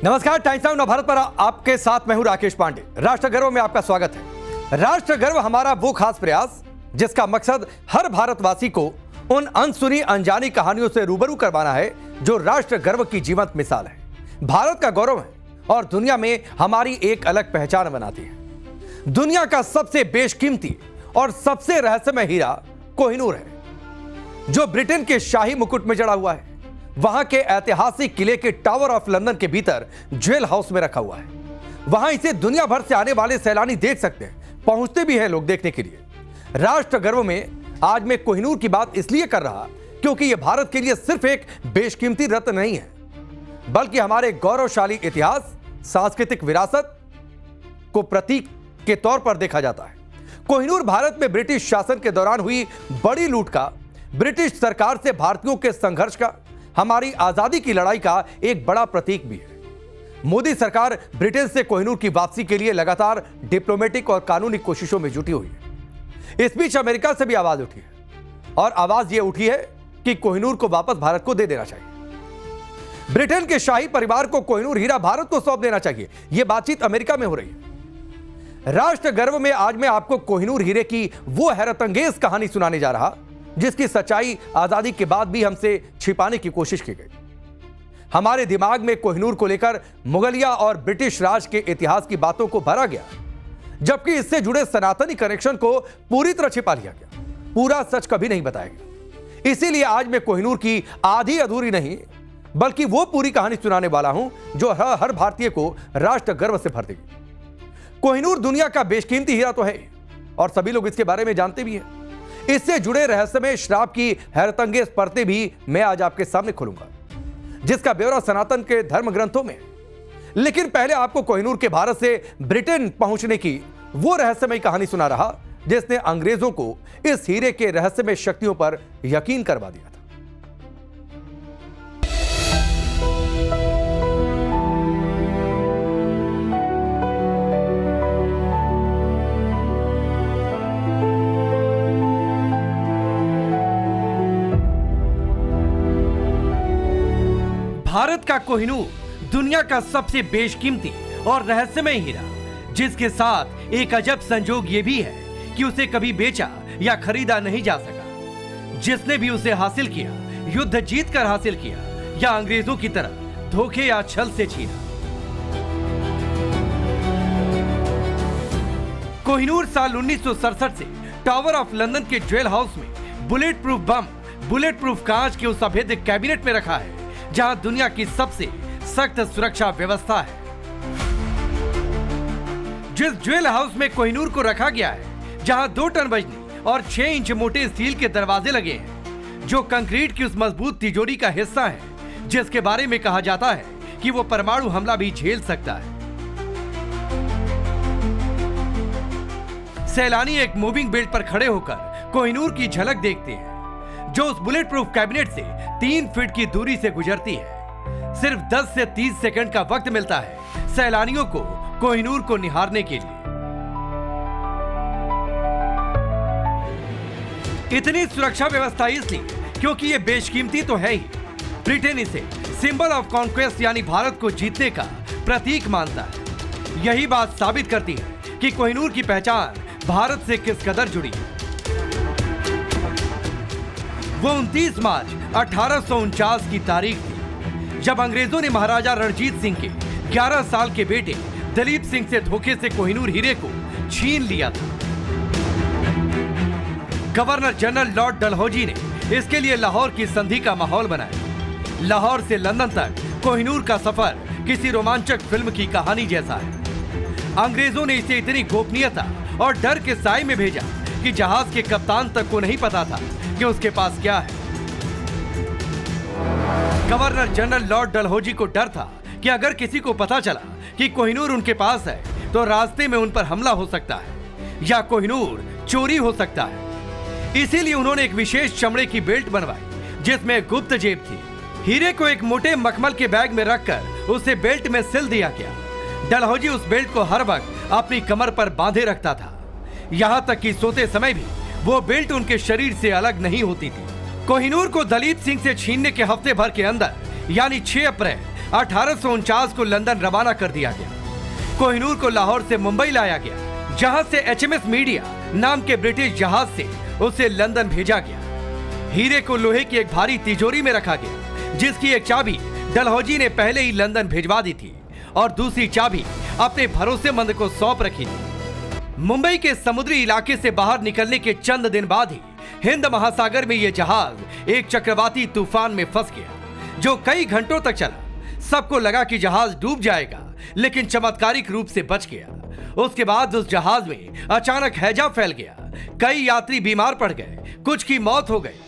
नमस्कार, times of Bharat पर आपके साथ मैं हूं राकेश पांडे। राष्ट्र गर्व में आपका स्वागत है। राष्ट्र गर्व हमारा वो खास प्रयास जिसका मकसद हर भारतवासी को उन अनसुनी अनजानी कहानियों से रूबरू करवाना है जो राष्ट्र गर्व की जीवंत मिसाल है, भारत का गौरव है और दुनिया में हमारी एक अलग पहचान बनाती है। दुनिया का सबसे बेशकीमती और सबसे रहस्यमय हीरा कोहिनूर है, जो ब्रिटेन के शाही मुकुट में जड़ा हुआ है। वहां के ऐतिहासिक किले के टावर ऑफ लंदन के भीतर ज्वेल हाउस में रखा हुआ है। वहां इसे दुनिया भर से आने वाले सैलानी देख सकते हैं, पहुंचते भी हैं लोग देखने के लिए। राष्ट्र गर्व में आज मैं कोहिनूर की बात इसलिए कर रहा क्योंकि यह भारत के लिए सिर्फ एक बेशकीमती रत्न नहीं है, बल्कि हमारे गौरवशाली इतिहास, सांस्कृतिक विरासत को प्रतीक के तौर पर देखा जाता है। कोहिनूर भारत में ब्रिटिश शासन के दौरान हुई बड़ी लूट का, ब्रिटिश सरकार से भारतीयों के संघर्ष का, हमारी आजादी की लड़ाई का एक बड़ा प्रतीक भी है। मोदी सरकार ब्रिटेन से कोहिनूर की वापसी के लिए लगातार डिप्लोमेटिक और कानूनी कोशिशों में जुटी हुई है। इस बीच अमेरिका से भी आवाज उठी है और आवाज यह उठी है कि कोहिनूर को वापस भारत को दे देना चाहिए। ब्रिटेन के शाही परिवार को कोहिनूर हीरा भारत को सौंप देना चाहिए। यह बातचीत अमेरिका में हो रही है। राष्ट्र गर्व में आज मैं आपको कोहिनूर हीरे की वो हैरतअंगेज कहानी सुनाने जा रहा जिसकी सच्चाई आजादी के बाद भी हमसे छिपाने की कोशिश की गई। हमारे दिमाग में कोहिनूर को लेकर मुगलिया और ब्रिटिश राज के इतिहास की बातों को भरा गया, जबकि इससे जुड़े सनातनी कनेक्शन को पूरी तरह छिपा लिया गया। पूरा सच कभी नहीं बताया गया। इसीलिए आज मैं कोहिनूर की आधी अधूरी नहीं बल्कि वो पूरी कहानी सुनाने वाला हूं जो हर भारतीय को राष्ट्र गर्व से भर देगी। कोहिनूर दुनिया का बेशकीमती हीरा तो है और सभी लोग इसके बारे में जानते भी हैं। इससे जुड़े रहस्यमय श्राप की हैरतअंगेज परतें भी मैं आज आपके सामने खोलूंगा, जिसका ब्यौरा सनातन के धर्म ग्रंथों में। लेकिन पहले आपको कोहिनूर के भारत से ब्रिटेन पहुंचने की वो रहस्यमय कहानी सुना रहा जिसने अंग्रेजों को इस हीरे के रहस्यमय शक्तियों पर यकीन करवा दिया था। भारत का कोहिनूर दुनिया का सबसे बेशकीमती और रहस्यमय हीरा, जिसके साथ एक अजब संजोग यह भी है कि उसे कभी बेचा या खरीदा नहीं जा सका। जिसने भी उसे हासिल किया, युद्ध जीतकर हासिल किया या अंग्रेजों की तरह धोखे या छल से छीना। कोहिनूर साल 1967 से टावर ऑफ लंदन के ज्वेल हाउस में बुलेट प्रूफ बम, बुलेट प्रूफ कांच के उस अभेद्य कैबिनेट में रखा है जहां दुनिया की सबसे सख्त सुरक्षा व्यवस्था है। जिस ज्वेल हाउस में कोहिनूर को रखा गया है, जहां 2 टन वजनी और 6 इंच मोटे स्टील के दरवाजे लगे हैं, जो कंक्रीट की उस मजबूत तिजोरी का हिस्सा है जिसके बारे में कहा जाता है कि वो परमाणु हमला भी झेल सकता है। सैलानी एक मूविंग बेल्ट पर खड़े होकर कोहिनूर की झलक देखते हैं, जो उस बुलेट प्रूफ कैबिनेट से 3 फीट की दूरी से गुजरती है। सिर्फ 10 से 30 सेकंड का वक्त मिलता है सैलानियों को कोहिनूर को निहारने के लिए। इतनी सुरक्षा व्यवस्था इसलिए क्योंकि ये बेशकीमती तो है ही। ब्रिटेन इसे सिंबल ऑफ कॉन्क्वेस्ट यानी भारत को जीतने का प्रतीक मानता है। यही बात साबित करती है कि कोहिनूर की पहचान भारत से किस कदर जुड़ी है। वो 29 मार्च 1849 की तारीख थी जब अंग्रेजों ने महाराजा रणजीत सिंह के 11 साल के बेटे दलीप सिंह से धोखे से कोहिनूर हीरे को छीन लिया था। गवर्नर जनरल लॉर्ड डलहौजी ने इसके लिए लाहौर की संधि का माहौल बनाया। लाहौर से लंदन तक कोहिनूर का सफर किसी रोमांचक फिल्म की कहानी जैसा है। अंग्रेजों ने इसे इतनी गोपनीयता और डर के साए में भेजा कि जहाज के कप्तान तक को नहीं पता था कि उसके पास क्या है। गवर्नर जनरल लॉर्ड डलहौजी को डर था कि अगर किसी को पता चला कि कोहिनूर उनके पास है तो रास्ते में उन पर हमला हो सकता है या कोहिनूर चोरी हो सकता है। इसीलिए उन्होंने एक विशेष चमड़े की बेल्ट बनवाई जिसमें गुप्त जेब थी। हीरे को एक मोटे मखमल के बैग में रखकर उसे बेल्ट में सिल दिया गया। डलहौजी उस बेल्ट को हर वक्त अपनी कमर पर बांधे रखता था, यहां तक कि सोते समय भी वो बेल्ट उनके शरीर से अलग नहीं होती थी। कोहिनूर को दलीप सिंह से छीनने के हफ्ते भर के अंदर यानी 6 अप्रैल 1849 को लंदन रवाना कर दिया गया। कोहिनूर को लाहौर से मुंबई लाया गया, जहां से HMS मीडिया नाम के ब्रिटिश जहाज से उसे लंदन भेजा गया। हीरे को लोहे की एक भारी तिजोरी में रखा गया, जिसकी एक चाबी डलहौजी ने पहले ही लंदन भिजवा दी थी और दूसरी चाबी अपने भरोसेमंद को सौंप रखी थी। मुंबई के समुद्री इलाके से बाहर निकलने के चंद दिन बाद ही हिंद महासागर में यह जहाज एक चक्रवाती तूफान में फंस गया, जो कई घंटों तक चला। सबको लगा कि जहाज डूब जाएगा, लेकिन चमत्कारिक रूप से बच गया। उसके बाद उस जहाज में अचानक हैजा फैल गया, कई यात्री बीमार पड़ गए, कुछ की मौत हो गई।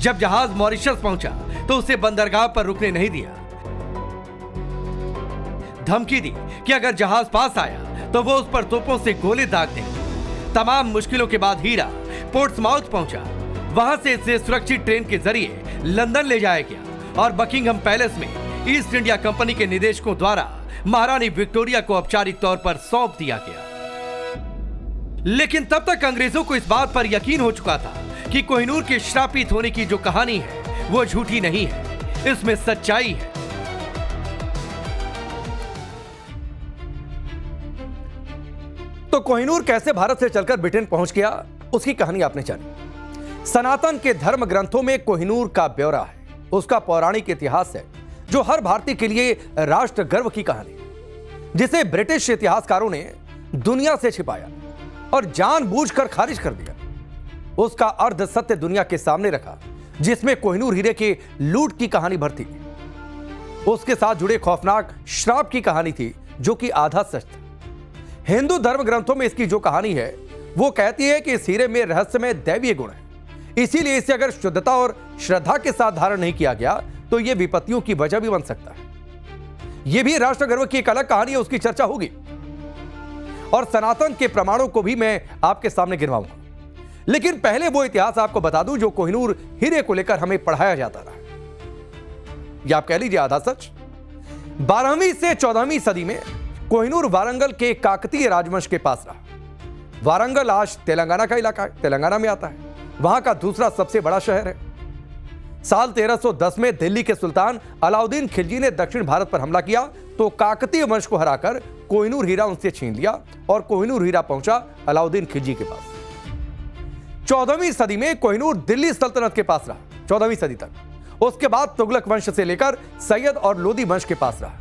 जब जहाज मॉरिशस पहुंचा तो उसे बंदरगाह पर रुकने नहीं दिया, धमकी दी कि अगर जहाज पास आया तो वो उस पर तोपों से गोले दाग देंगे। तमाम मुश्किलों के बाद हीरा पोर्ट्समाउथ पहुंचा। वहां से इसे सुरक्षित ट्रेन के जरिए लंदन ले जाया गया और बकिंघम पैलेस में ईस्ट इंडिया कंपनी के निदेशकों द्वारा महारानी विक्टोरिया को औपचारिक तौर पर सौंप दिया गया। लेकिन तब तक अंग्रेजों को इस बात पर यकीन हो चुका था कि कोहिनूर के श्रापित होने की जो कहानी है वो झूठी नहीं है, इसमें सच्चाई है। तो कोहिनूर कैसे भारत से चलकर ब्रिटेन पहुंच गया, उसकी कहानी आपने जानी। सनातन के धर्म ग्रंथों में कोहिनूर का ब्यौरा है, उसका पौराणिक इतिहास है, जो हर भारतीय के लिए राष्ट्र गर्व की कहानी है, जिसे ब्रिटिश इतिहासकारों ने दुनिया से छिपाया और जानबूझकर खारिज कर दिया। उसका अर्ध सत्य दुनिया के सामने रखा, जिसमें कोहिनूर हीरे के लूट की कहानी भर थी। उसके साथ जुड़े खौफनाक श्राप की कहानी थी, जो कि आधा सच था। हिंदू धर्म ग्रंथों में इसकी जो कहानी है वो कहती है कि इस हीरे में रहस्यमय दैवीय गुण है, इसीलिए इसे अगर शुद्धता और श्रद्धा के साथ धारण नहीं किया गया तो यह विपत्तियों की वजह भी बन सकता है। यह भी राष्ट्र गर्व की एक अलग कहानी है, उसकी चर्चा होगी और सनातन के प्रमाणों को भी मैं आपके सामने गिनवाऊंगा। लेकिन पहले वो इतिहास आपको बता दूं जो कोहिनूर हीरे को लेकर हमें पढ़ाया जाता रहा। या आप कह लीजिए आधा सच। 12वीं से 14वीं सदी में कोहिनूर वारंगल के काकतीय राजवंश के पास रहा। वारंगल आज तेलंगाना का इलाका है, तेलंगाना में आता है, वहां का दूसरा सबसे बड़ा शहर है। साल 1310 में दिल्ली के सुल्तान अलाउद्दीन खिलजी ने दक्षिण भारत पर हमला किया तो काकतीय वंश को हराकर कोहिनूर हीरा उनसे छीन लिया और कोहिनूर हीरा पहुंचा अलाउद्दीन खिलजी के पास। 14वीं सदी में कोहिनूर दिल्ली सल्तनत के पास रहा, 14वीं सदी तक। उसके बाद तुगलक वंश से लेकर सैयद और लोदी वंश के पास रहा।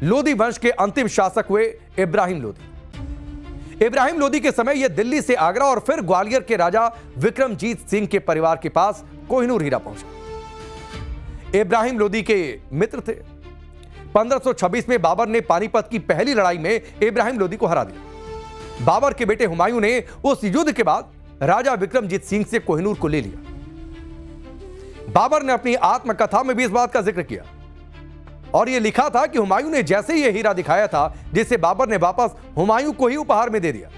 लोदी वंश के अंतिम शासक हुए इब्राहिम लोदी। इब्राहिम लोदी के समय यह दिल्ली से आगरा और फिर ग्वालियर के राजा विक्रमजीत सिंह के परिवार के पास कोहिनूर हीरा पहुंचा। इब्राहिम लोदी के मित्र थे। 1526 में बाबर ने पानीपत की पहली लड़ाई में इब्राहिम लोदी को हरा दिया। बाबर के बेटे हुमायूं ने उस युद्ध के बाद राजा विक्रमजीत सिंह से कोहिनूर को ले लिया। बाबर ने अपनी आत्मकथा में भी इस बात का जिक्र किया और यह लिखा था कि हुमायूं ने जैसे ही यह हीरा दिखाया था, जिसे बाबर ने वापस हुमायूं को ही उपहार में दे दिया।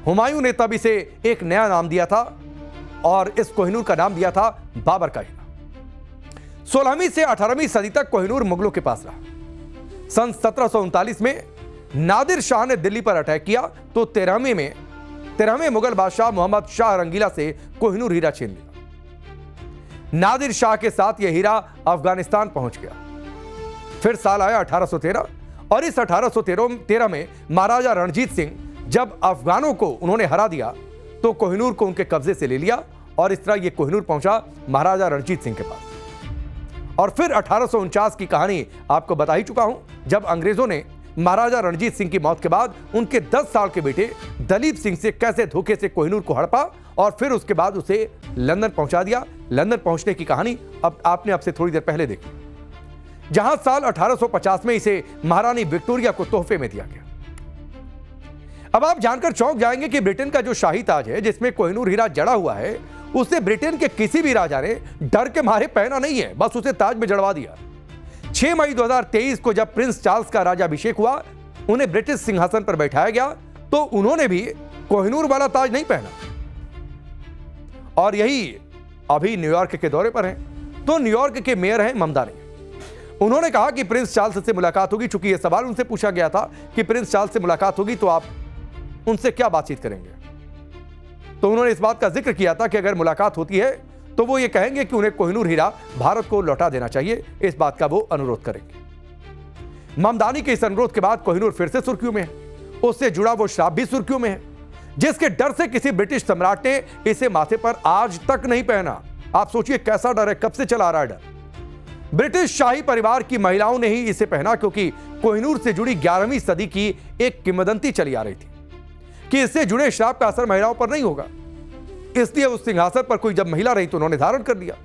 हुमायूं ने तब इसे एक नया नाम दिया था और इस कोहिनूर का नाम दिया था बाबर का हीरा। 16वीं से 18वीं सदी तक कोहिनूर मुगलों के पास रहा। सन 1739 में नादिर शाह ने दिल्ली पर अटैक किया तो 13वें मुगल बादशाह मोहम्मद शाह रंगीला से कोहिनूर हीरा छीन लिया। नादिर शाह के साथ यह हीरा अफगानिस्तान पहुंच गया। फिर साल आया 1813 और इस 1813 में महाराजा रणजीत सिंह जब अफगानों को उन्होंने हरा दिया तो कोहिनूर को उनके कब्जे से ले लिया और इस तरह यह कोहिनूर पहुंचा महाराजा रणजीत सिंह के पास। और फिर 1849 की कहानी आपको बता ही चुका हूं, जब अंग्रेजों ने महाराजा रणजीत सिंह की मौत के बाद उनके 10 साल के बेटे दलीप सिंह से कैसे धोखे से कोहिनूर को हड़पा और फिर उसके बाद उसे लंदन पहुंचा दिया। लंदन पहुंचने की कहानी अब आपने आपसे थोड़ी देर पहले देखी, जहां साल 1850 में इसे महारानी विक्टोरिया को तोहफे में दिया गया। अब आप जानकर चौंक जाएंगे कि ब्रिटेन का जो शाही ताज है जिसमें कोहिनूर हीरा जड़ा हुआ है, उसे ब्रिटेन के किसी भी राजा ने डर के मारे पहना नहीं है, बस उसे ताज में जड़वा दिया। 6 मई 2023 को जब प्रिंस चार्ल्स का राज्याभिषेक हुआ, उन्हें ब्रिटिश सिंहासन पर बैठाया गया तो उन्होंने भी कोहिनूर वाला ताज नहीं पहना। और यही अभी न्यूयॉर्क के दौरे पर हैं। तो न्यूयॉर्क के मेयर हैं ममदानी। उन्होंने कहा कि प्रिंस चार्ल्स से मुलाकात होगी। चूंकि यह सवाल उनसे पूछा गया था कि प्रिंस चार्ल्स से मुलाकात होगी तो आप उनसे क्या बातचीत करेंगे, तो उन्होंने इस बात का जिक्र किया था कि अगर मुलाकात होती है तो वो ये कहेंगे कि उन्हें कोहिनूर हीरा भारत को लौटा देना चाहिए। इस बात का वो अनुरोध करेंगे। ममदानी के इस अनुरोध के बाद कोहिनूर फिर से सुर्खियों में है। उससे जुड़ा वो श्राप भी सुर्खियों में है, जिसके डर से किसी ब्रिटिश सम्राट ने इसे माथे पर आज तक नहीं पहना। आप सोचिए कैसा डर है, कब से चला आ रहा है डर। ब्रिटिश शाही परिवार की महिलाओं ने ही इसे पहना, क्योंकि कोहिनूर से जुड़ी 11वीं सदी की एक किंवदंती चली आ रही थी कि इससे जुड़े श्राप का असर महिलाओं पर नहीं होगा। इसलिए उस सिंहासन पर कोई जब महिला रही तो उन्होंने धारण कर लिया।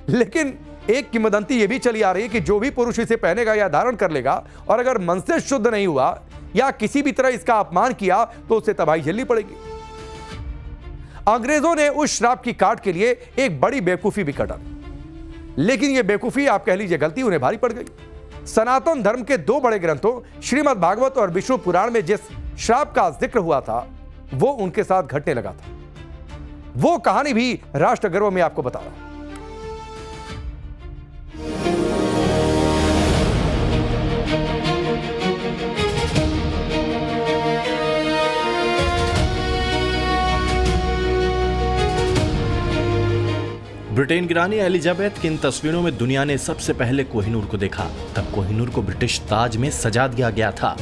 लेकिन एक किंवदंती यह भी चली आ रही है कि जो भी पुरुष इसे पहनेगा या धारण कर लेगा और अगर मन से शुद्ध नहीं हुआ या किसी भी तरह इसका अपमान किया तो उसे तबाही झेलनी पड़ेगी। अंग्रेजों ने उस श्राप की काट के लिए एक बड़ी बेवकूफी भी कटा, लेकिन यह बेवकूफी आप कह लीजिए गलती उन्हें भारी पड़ गई। सनातन धर्म के 2 बड़े ग्रंथों श्रीमद् भागवत और विष्णु पुराण में जिस श्राप का जिक्र हुआ था वो उनके साथ घटने लगा था। वो कहानी भी राष्ट्र गर्व में आपको बता रहा हूं। ब्रिटेन की रानी एलिजाबेथ की इन तस्वीरों में दुनिया ने सबसे पहले कोहिनूर को देखा। तब कोहिनूर को ब्रिटिश ताज में सजा दिया गया था,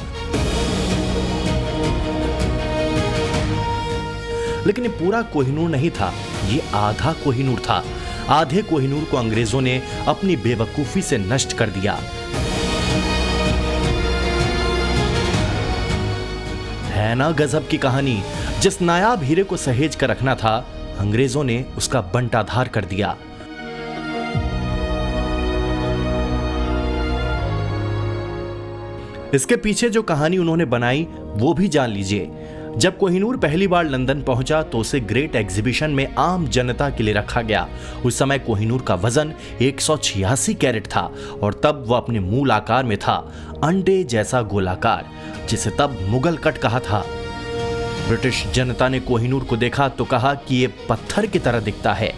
लेकिन ये पूरा कोहिनूर नहीं था, ये आधा कोहिनूर था। आधे कोहिनूर को अंग्रेजों ने अपनी बेवकूफी से नष्ट कर दिया। है ना गजब की कहानी। जिस नायाब हीरे को सहेज कर रखना था, अंग्रेजों ने उसका बंटाधार कर दिया। इसके पीछे जो कहानी उन्होंने बनाई वो भी जान लीजिए। जब कोहिनूर पहली बार लंदन पहुंचा तो उसे ग्रेट एग्जीबिशन में आम जनता के लिए रखा गया। उस समय कोहिनूर का वजन 186 कैरेट था और तब वह अपने मूल आकार में था, अंडे जैसा गोलाकार, जिसे तब मुगल कट कहा था। ब्रिटिश जनता ने कोहिनूर को देखा तो कहा कि यह पत्थर की तरह दिखता है।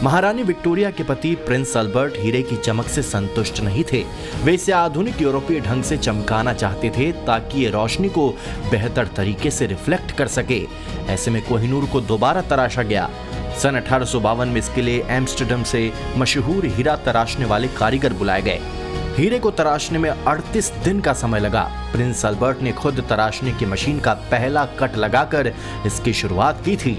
महारानी विक्टोरिया के पति प्रिंस अल्बर्ट हीरे की चमक से संतुष्ट नहीं थे। वे इसे आधुनिक यूरोपीय ढंग से चमकाना चाहते थे ताकि ये रोशनी को बेहतर तरीके से रिफ्लेक्ट कर सके। ऐसे में कोहिनूर को दोबारा तराशा गया। सन 1852 में इसके लिए एम्स्टर्डम से मशहूर हीरा तराशने वाले कारीगर बुलाए गए। हीरे को तराशने में 38 दिन का समय लगा। प्रिंस अल्बर्ट ने खुद तराशने की मशीन का पहला कट लगाकर इसकी शुरुआत की थी।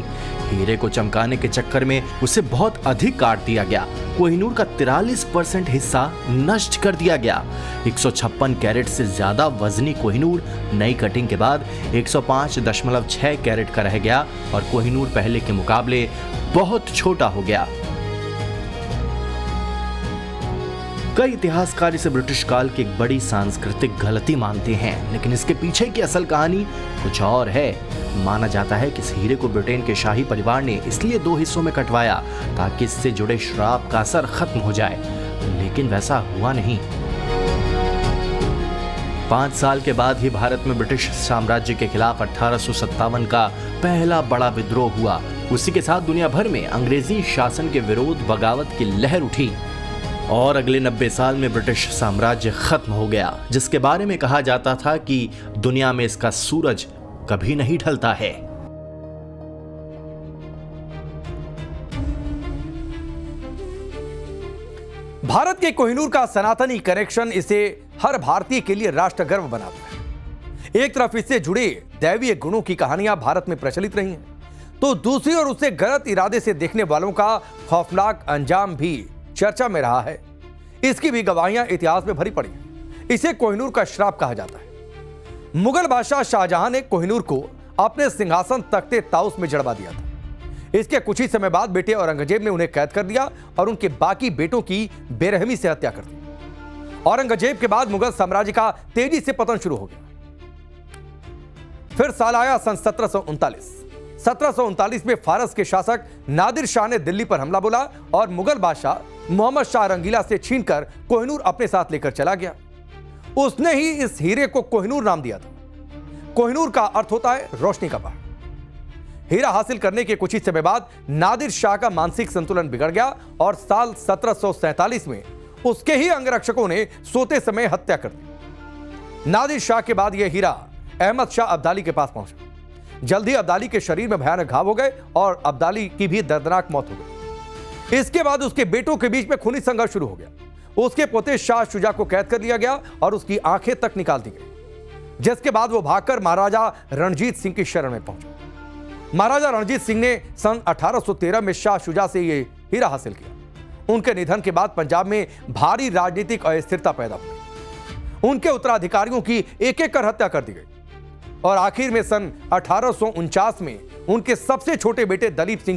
हीरे को चमकाने के चक्कर में उसे बहुत अधिक काट दिया गया। कोहिनूर का 43% हिस्सा नष्ट कर दिया गया। 156 कैरेट से ज्यादा वजनी कोहिनूर नई कटिंग के बाद 105.6 कैरेट का रह गया और कोहिनूर पहले के मुकाबले बहुत छोटा हो गया। कई इतिहासकार इसे ब्रिटिश काल की एक बड़ी सांस्कृतिक गलती मानते हैं, लेकिन इसके पीछे की असल कहानी कुछ और है। माना जाता है कि इस हीरे को ब्रिटेन के शाही परिवार ने इसलिए 2 हिस्सों में कटवाया ताकि इससे जुड़े श्राप का असर खत्म हो जाए, लेकिन वैसा हुआ नहीं। 5 साल के बाद ही भारत में ब्रिटिश साम्राज्य के खिलाफ 1857 का पहला बड़ा विद्रोह हुआ। उसी के साथ दुनिया भर में अंग्रेजी शासन के विरोध बगावत की लहर उठी और अगले 90 साल में ब्रिटिश साम्राज्य खत्म हो गया, जिसके बारे में कहा जाता था कि दुनिया में इसका सूरज कभी नहीं ढलता है। भारत के कोहिनूर का सनातनी कनेक्शन इसे हर भारतीय के लिए राष्ट्र गर्व बनाता है। एक तरफ इससे जुड़े दैवीय गुणों की कहानियां भारत में प्रचलित रही हैं, तो दूसरी ओर उसे गलत इरादे से देखने वालों का खौफनाक अंजाम भी चर्चा में रहा है। इसकी भी गवाहियां इतिहास में भरी पड़ी हैं। इसे कोहिनूर का श्राप कहा जाता है। मुगल बादशाह शाहजहां ने कोहिनूर को अपने सिंहासन तख्ते ताउस में जड़वा दिया था। इसके कुछ ही समय बाद बेटे औरंगजेब ने उन्हें कैद कर दिया और उनके बाकी बेटों की बेरहमी से हत्या कर दी। औरंगजेब के बाद मुगल साम्राज्य का तेजी से पतन शुरू हो गया। फिर साल आया सन 1739। 1739 में फारस के शासक नादिर शाह ने दिल्ली पर हमला बोला और मुगल बादशाह मोहम्मद शाह रंगीला से छीनकर कोहिनूर अपने साथ लेकर चला गया। उसने ही इस हीरे को कोहिनूर नाम दिया था। कोहिनूर का अर्थ होता है रोशनी का पहाड़। हीरा हासिल करने के कुछ ही समय बाद नादिर शाह का मानसिक संतुलन बिगड़ गया और साल 1747 में उसके ही अंगरक्षकों ने सोते समय हत्या कर दी। नादिर शाह के बाद यह हीरा अहमद शाह अब्दाली के पास पहुंचा। जल्द ही अब्दाली के शरीर में भयानक घाव हो गए और अब्दाली की भी दर्दनाक मौत हो गई। इसके बाद उसके बेटों के बीच में खूनी संघर्ष शुरू हो गया। उसके पोते शाह शुजा को कैद कर लिया गया और उसकी आंखें तक निकाल दी गई, जिसके बाद वो भागकर महाराजा रणजीत सिंह की शरण में पहुंचे। महाराजा रणजीत सिंह ने सन 1813 में शाह शुजा से ये हीरा हासिल किया। उनके निधन के बाद पंजाब में भारी राजनीतिक अस्थिरता पैदा हुई। उनके उत्तराधिकारियों की एक एक कर हत्या कर दी गई और आखिर में सन 1849 में उनके सबसे छोटे बेटे दलीप सिंह